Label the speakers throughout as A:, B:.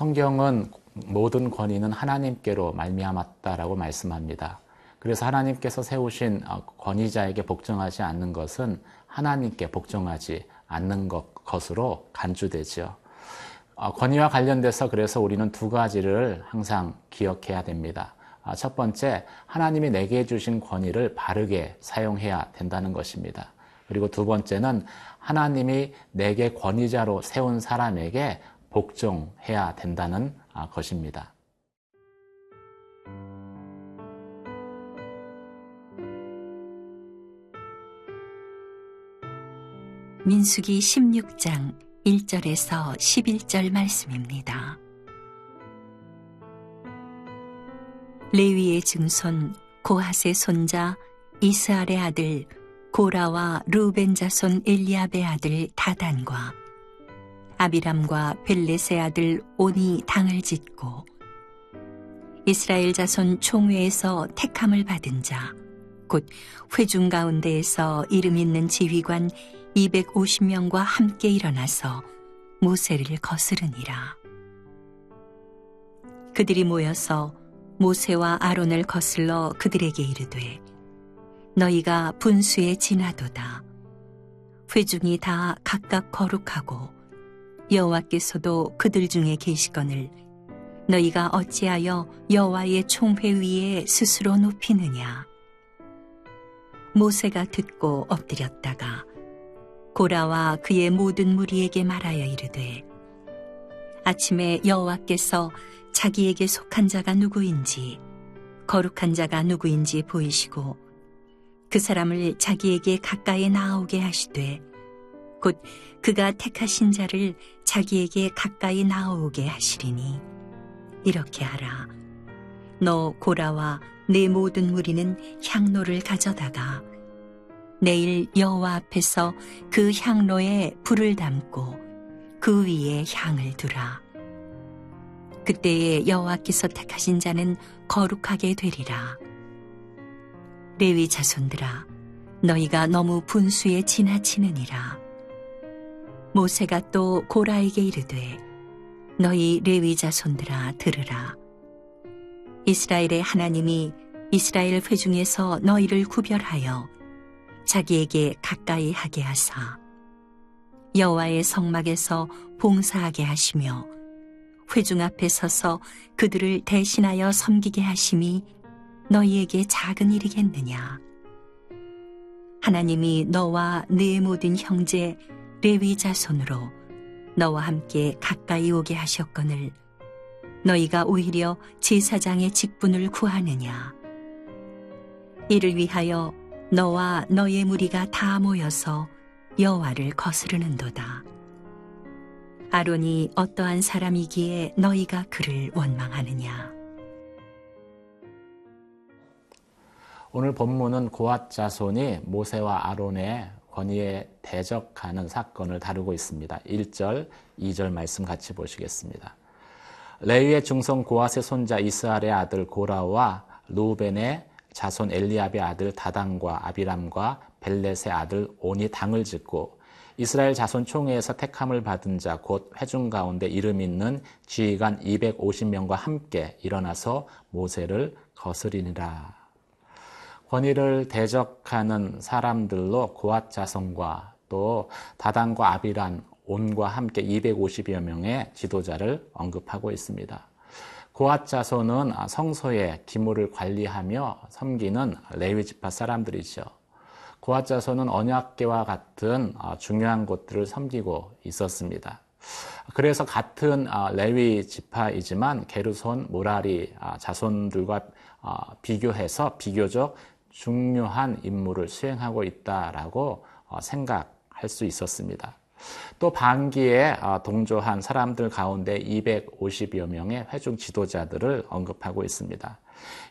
A: 성경은 모든 권위는 하나님께로 말미암았다라고 말씀합니다. 그래서 하나님께서 세우신 권위자에게 복종하지 않는 것은 하나님께 복종하지 않는 것으로 간주되죠. 권위와 관련돼서 그래서 우리는 두 가지를 항상 기억해야 됩니다. 첫 번째, 하나님이 내게 주신 권위를 바르게 사용해야 된다는 것입니다. 그리고 두 번째는 하나님이 내게 권위자로 세운 사람에게 복종해야 된다는 것입니다.
B: 민수기 16장 1절에서 11절 말씀입니다. 레위의 증손 고핫의 손자 이스할의 아들 고라와 루벤 자손 엘리압의 아들 다단과 아비람과 벨렛의 아들 온이 당을 짓고 이스라엘 자손 총회에서 택함을 받은 자 곧 회중 가운데에서 이름 있는 지휘관 250명과 함께 일어나서 모세를 거스르니라. 그들이 모여서 모세와 아론을 거슬러 그들에게 이르되 너희가 분수에 지나도다. 회중이 다 각각 거룩하고 여호와께서도 그들 중에 계시거늘 너희가 어찌하여 여호와의 총회 위에 스스로 높이느냐. 모세가 듣고 엎드렸다가 고라와 그의 모든 무리에게 말하여 이르되 아침에 여호와께서 자기에게 속한 자가 누구인지 거룩한 자가 누구인지 보이시고 그 사람을 자기에게 가까이 나아오게 하시되 곧 그가 택하신 자를 자기에게 가까이 나아오게 하시리니 이렇게 하라. 너 고라와 내 모든 무리는 향로를 가져다가 내일 여호와 앞에서 그 향로에 불을 담고 그 위에 향을 두라. 그때에 여호와께서 택하신 자는 거룩하게 되리라. 레위 자손들아, 너희가 너무 분수에 지나치느니라. 모세가 또 고라에게 이르되 너희 레위 자손들아 들으라. 이스라엘의 하나님이 이스라엘 회중에서 너희를 구별하여 자기에게 가까이 하게 하사 여호와의 성막에서 봉사하게 하시며 회중 앞에 서서 그들을 대신하여 섬기게 하심이 너희에게 작은 일이겠느냐. 하나님이 너와 네 모든 형제 레위 자손으로 너와 함께 가까이 오게 하셨거늘 너희가 오히려 제사장의 직분을 구하느냐. 이를 위하여 너와 너의 무리가 다 모여서 여호와를 거스르는도다. 아론이 어떠한 사람이기에 너희가 그를 원망하느냐.
A: 오늘 본문은 고핫 자손이 모세와 아론의 권위에 대적하는 사건을 다루고 있습니다. 1절, 2절 말씀 같이 보시겠습니다. 레위의 증손 고핫의 손자 이스할의 아들 고라와 루벤의 자손 엘리압의 아들 다단과 아비람과 벨렛의 아들 온이 당을 짓고 이스라엘 자손 총회에서 택함을 받은 자 곧 회중 가운데 이름 있는 지휘관 250명과 함께 일어나서 모세를 거스리니라. 권위를 대적하는 사람들로 고핫 자손과 또 다단과 아비람, 온과 함께 250여 명의 지도자를 언급하고 있습니다. 고핫 자손은 성소의 기물을 관리하며 섬기는 레위 지파 사람들이죠. 고핫 자손은 언약궤와 같은 중요한 곳들을 섬기고 있었습니다. 그래서 같은 레위 지파이지만 게르손, 무라리 자손들과 비교해서 비교적 중요한 임무를 수행하고 있다라고 생각할 수 있었습니다. 또 반기에 동조한 사람들 가운데 250여 명의 회중 지도자들을 언급하고 있습니다.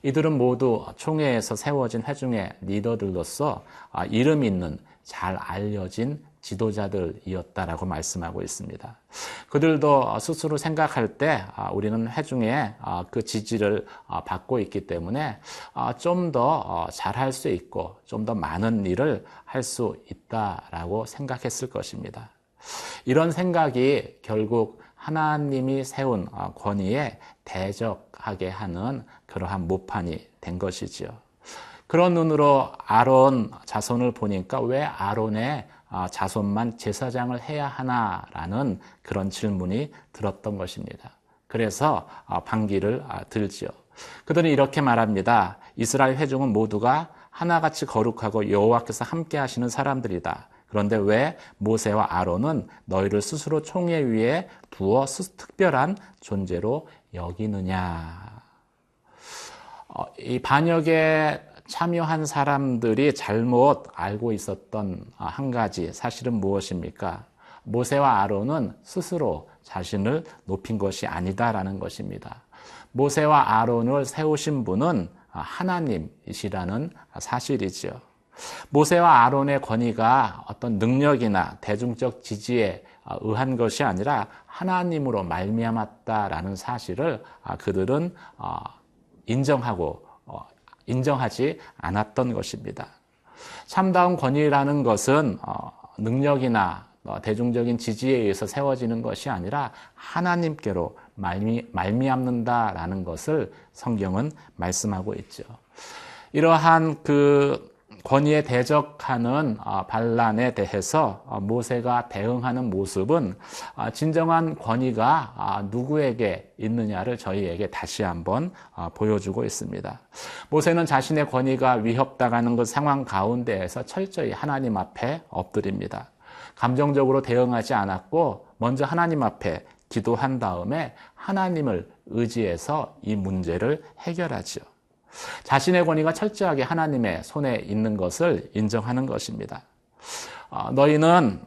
A: 이들은 모두 총회에서 세워진 회중의 리더들로서 이름 있는 잘 알려진 지도자들이었다라고 말씀하고 있습니다. 그들도 스스로 생각할 때 우리는 회중의 그 지지를 받고 있기 때문에 좀 더 잘할 수 있고 좀 더 많은 일을 할 수 있다라고 생각했을 것입니다. 이런 생각이 결국 하나님이 세운 권위에 대적하게 하는 그러한 모판이 된 것이지요. 그런 눈으로 아론 자손을 보니까 왜 아론의 자손만 제사장을 해야 하나라는 그런 질문이 들었던 것입니다. 그래서 반기를 들지요. 그들은 이렇게 말합니다. 이스라엘 회중은 모두가 하나같이 거룩하고 여호와께서 함께 하시는 사람들이다. 그런데 왜 모세와 아론은 너희를 스스로 총회 위에 두어 특별한 존재로 여기느냐. 이 반역에 참여한 사람들이 잘못 알고 있었던 한 가지 사실은 무엇입니까? 모세와 아론은 스스로 자신을 높인 것이 아니다라는 것입니다. 모세와 아론을 세우신 분은 하나님이시라는 사실이지요. 모세와 아론의 권위가 어떤 능력이나 대중적 지지에 의한 것이 아니라 하나님으로 말미암았다라는 사실을 그들은 인정하지 않았던 것입니다. 참다운 권위라는 것은 능력이나 대중적인 지지에 의해서 세워지는 것이 아니라 하나님께로 말미암는다라는 것을 성경은 말씀하고 있죠. 이러한 그 권위에 대적하는 반란에 대해서 모세가 대응하는 모습은 진정한 권위가 누구에게 있느냐를 저희에게 다시 한번 보여주고 있습니다. 모세는 자신의 권위가 위협당하는 그 상황 가운데에서 철저히 하나님 앞에 엎드립니다. 감정적으로 대응하지 않았고 먼저 하나님 앞에 기도한 다음에 하나님을 의지해서 이 문제를 해결하죠. 자신의 권위가 철저하게 하나님의 손에 있는 것을 인정하는 것입니다. 너희는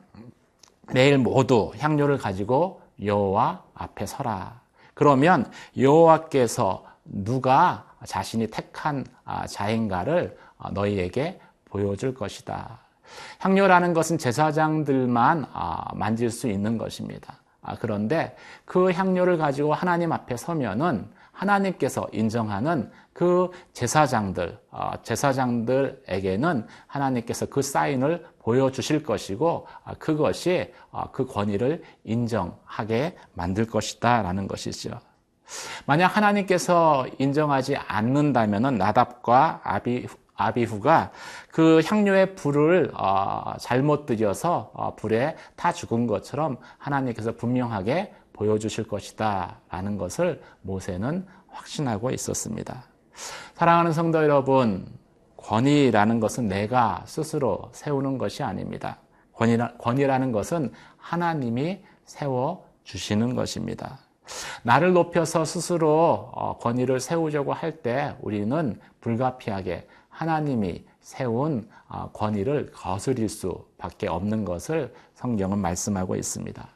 A: 내일 모두 향료를 가지고 여호와 앞에 서라. 그러면 여호와께서 누가 자신이 택한 자인가를 너희에게 보여줄 것이다. 향료라는 것은 제사장들만 만질 수 있는 것입니다. 그런데 그 향료를 가지고 하나님 앞에 서면은 하나님께서 인정하는 그 제사장들에게는 하나님께서 그 사인을 보여주실 것이고 그것이 그 권위를 인정하게 만들 것이다 라는 것이죠. 만약 하나님께서 인정하지 않는다면 나답과 아비후가 그 향료의 불을 잘못 들여서 불에 타 죽은 것처럼 하나님께서 분명하게 보여주실 것이다 라는 것을 모세는 확신하고 있었습니다. 사랑하는 성도 여러분, 권위라는 것은 내가 스스로 세우는 것이 아닙니다. 권위라는 것은 하나님이 세워주시는 것입니다. 나를 높여서 스스로 권위를 세우려고 할 때 우리는 불가피하게 하나님이 세운 권위를 거스릴 수밖에 없는 것을 성경은 말씀하고 있습니다.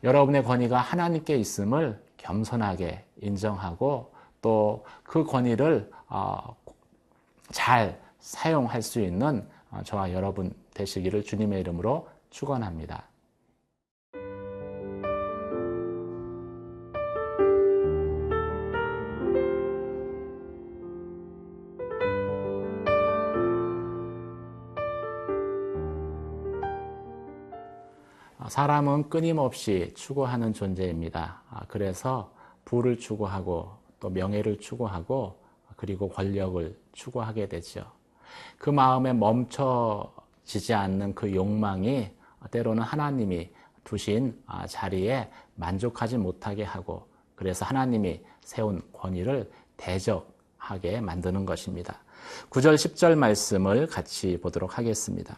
A: 여러분의 권위가 하나님께 있음을 겸손하게 인정하고 또 그 권위를 잘 사용할 수 있는 저와 여러분 되시기를 주님의 이름으로 축원합니다. 사람은 끊임없이 추구하는 존재입니다. 그래서 부를 추구하고 또 명예를 추구하고 그리고 권력을 추구하게 되죠. 그 마음에 멈춰지지 않는 그 욕망이 때로는 하나님이 두신 자리에 만족하지 못하게 하고 그래서 하나님이 세운 권위를 대적하게 만드는 것입니다. 9절 10절 말씀을 같이 보도록 하겠습니다.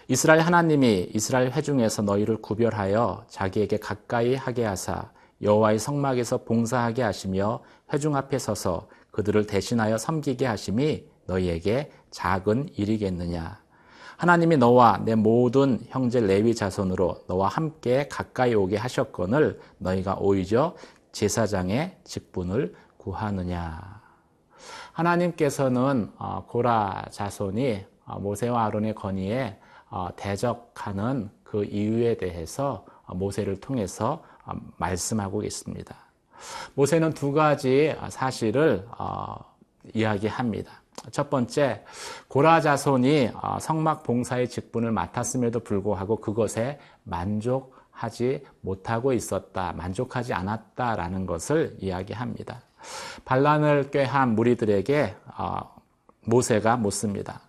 A: 이스라엘 하나님이 이스라엘 회중에서 너희를 구별하여 자기에게 가까이 하게 하사 여호와의 성막에서 봉사하게 하시며 회중 앞에 서서 그들을 대신하여 섬기게 하심이 너희에게 작은 일이겠느냐. 하나님이 너와 내 모든 형제 레위 자손으로 너와 함께 가까이 오게 하셨거늘 너희가 오히려 제사장의 직분을 구하느냐. 하나님께서는 고라 자손이 모세와 아론의 권위에 대적하는 그 이유에 대해서 모세를 통해서 말씀하고 있습니다. 모세는 두 가지 사실을 이야기합니다. 첫 번째, 고라 자손이 성막 봉사의 직분을 맡았음에도 불구하고 그것에 만족하지 하지 못하고 있었다, 만족하지 않았다라는 것을 이야기합니다. 반란을 꾀한 무리들에게 모세가 묻습니다.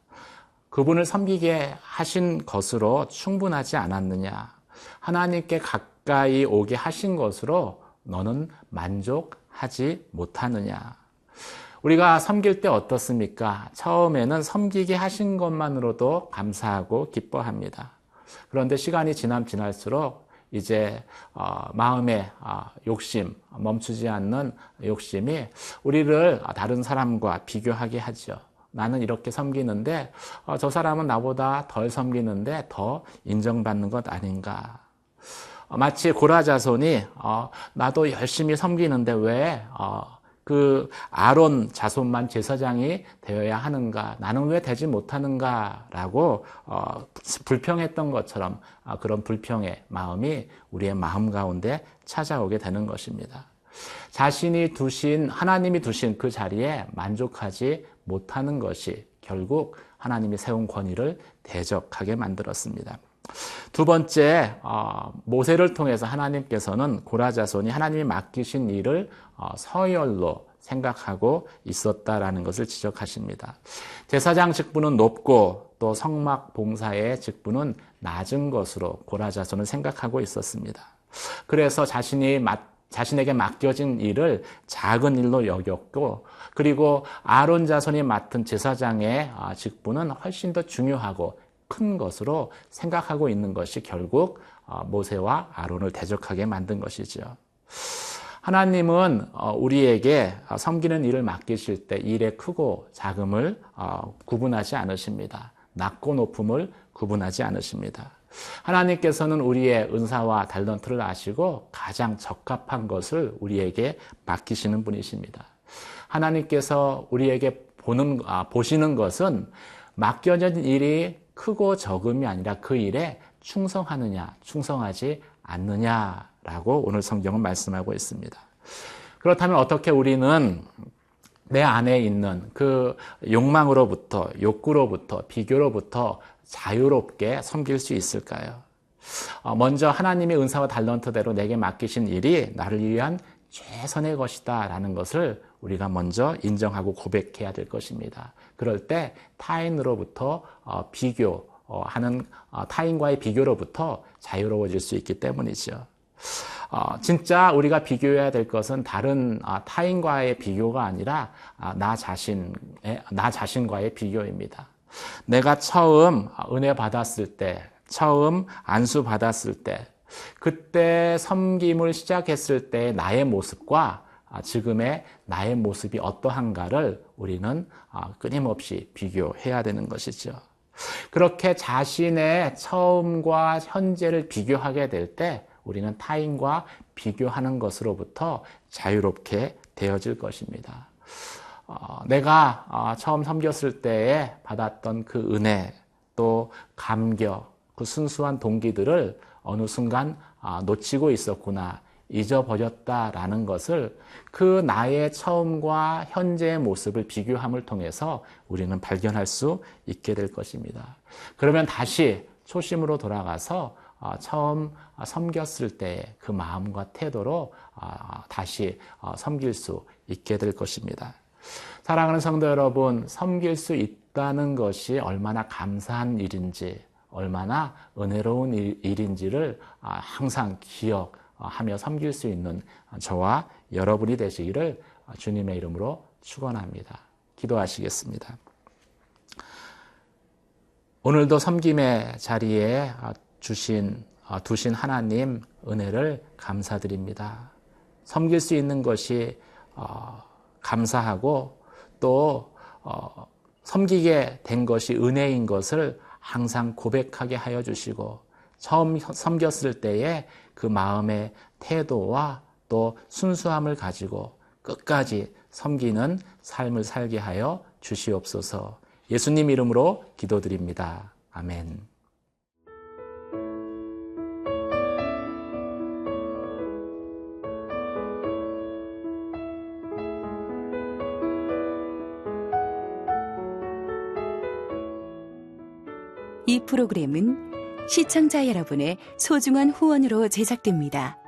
A: 그분을 섬기게 하신 것으로 충분하지 않았느냐? 하나님께 가까이 오게 하신 것으로 너는 만족하지 못하느냐? 우리가 섬길 때 어떻습니까? 처음에는 섬기게 하신 것만으로도 감사하고 기뻐합니다. 그런데 시간이 지날수록 이제 마음의 욕심, 멈추지 않는 욕심이 우리를 다른 사람과 비교하게 하죠. 나는 이렇게 섬기는데 저 사람은 나보다 덜 섬기는데 더 인정받는 것 아닌가. 마치 고라 자손이 나도 열심히 섬기는데 왜 그 아론 자손만 제사장이 되어야 하는가, 나는 왜 되지 못하는가라고 불평했던 것처럼 그런 불평의 마음이 우리의 마음 가운데 찾아오게 되는 것입니다. 하나님이 두신 그 자리에 만족하지 못하는 것이 결국 하나님이 세운 권위를 대적하게 만들었습니다. 두 번째, 모세를 통해서 하나님께서는 고라 자손이 하나님이 맡기신 일을 서열로 생각하고 있었다라는 것을 지적하십니다. 제사장 직분은 높고 또 성막 봉사의 직분은 낮은 것으로 고라 자손은 생각하고 있었습니다. 그래서 자신에게 맡겨진 일을 작은 일로 여겼고, 그리고 아론 자손이 맡은 제사장의 직분은 훨씬 더 중요하고 큰 것으로 생각하고 있는 것이 결국 모세와 아론을 대적하게 만든 것이죠. 하나님은 우리에게 섬기는 일을 맡기실 때 일의 크고 작음을 구분하지 않으십니다. 낮고 높음을 구분하지 않으십니다. 하나님께서는 우리의 은사와 달란트를 아시고 가장 적합한 것을 우리에게 맡기시는 분이십니다. 하나님께서 우리에게 보시는 것은 맡겨진 일이 크고 적음이 아니라 그 일에 충성하느냐, 충성하지 않느냐라고 오늘 성경은 말씀하고 있습니다. 그렇다면 어떻게 우리는 내 안에 있는 그 욕망으로부터, 욕구로부터, 비교로부터 자유롭게 섬길 수 있을까요? 먼저 하나님의 은사와 달란트대로 내게 맡기신 일이 나를 위한 최선의 것이다 라는 것을 우리가 먼저 인정하고 고백해야 될 것입니다. 그럴 때 타인으로부터 타인과의 비교로부터 자유로워질 수 있기 때문이죠. 진짜 우리가 비교해야 될 것은 다른 타인과의 비교가 아니라 나 자신과의 비교입니다. 내가 처음 은혜 받았을 때, 처음 안수 받았을 때, 그때 섬김을 시작했을 때 나의 모습과 지금의 나의 모습이 어떠한가를 우리는 끊임없이 비교해야 되는 것이죠. 그렇게 자신의 처음과 현재를 비교하게 될 때 우리는 타인과 비교하는 것으로부터 자유롭게 되어질 것입니다. 내가 처음 섬겼을 때에 받았던 그 은혜, 또 감격, 그 순수한 동기들을 어느 순간 놓치고 있었구나, 잊어버렸다라는 것을 그 나의 처음과 현재의 모습을 비교함을 통해서 우리는 발견할 수 있게 될 것입니다. 그러면 다시 초심으로 돌아가서 처음 섬겼을 때의 그 마음과 태도로 다시 섬길 수 있게 될 것입니다. 사랑하는 성도 여러분, 섬길 수 있다는 것이 얼마나 감사한 일인지, 얼마나 은혜로운 일인지를 항상 기억하며 섬길 수 있는 저와 여러분이 되시기를 주님의 이름으로 축원합니다. 기도하시겠습니다. 오늘도 섬김의 자리에 두신 하나님 은혜를 감사드립니다. 섬길 수 있는 것이 감사하고 또 섬기게 된 것이 은혜인 것을 항상 고백하게 하여 주시고, 처음 섬겼을 때의 그 마음의 태도와 또 순수함을 가지고 끝까지 섬기는 삶을 살게 하여 주시옵소서. 예수님 이름으로 기도드립니다. 아멘.
B: 이 프로그램은
C: 시청자 여러분의 소중한 후원으로 제작됩니다.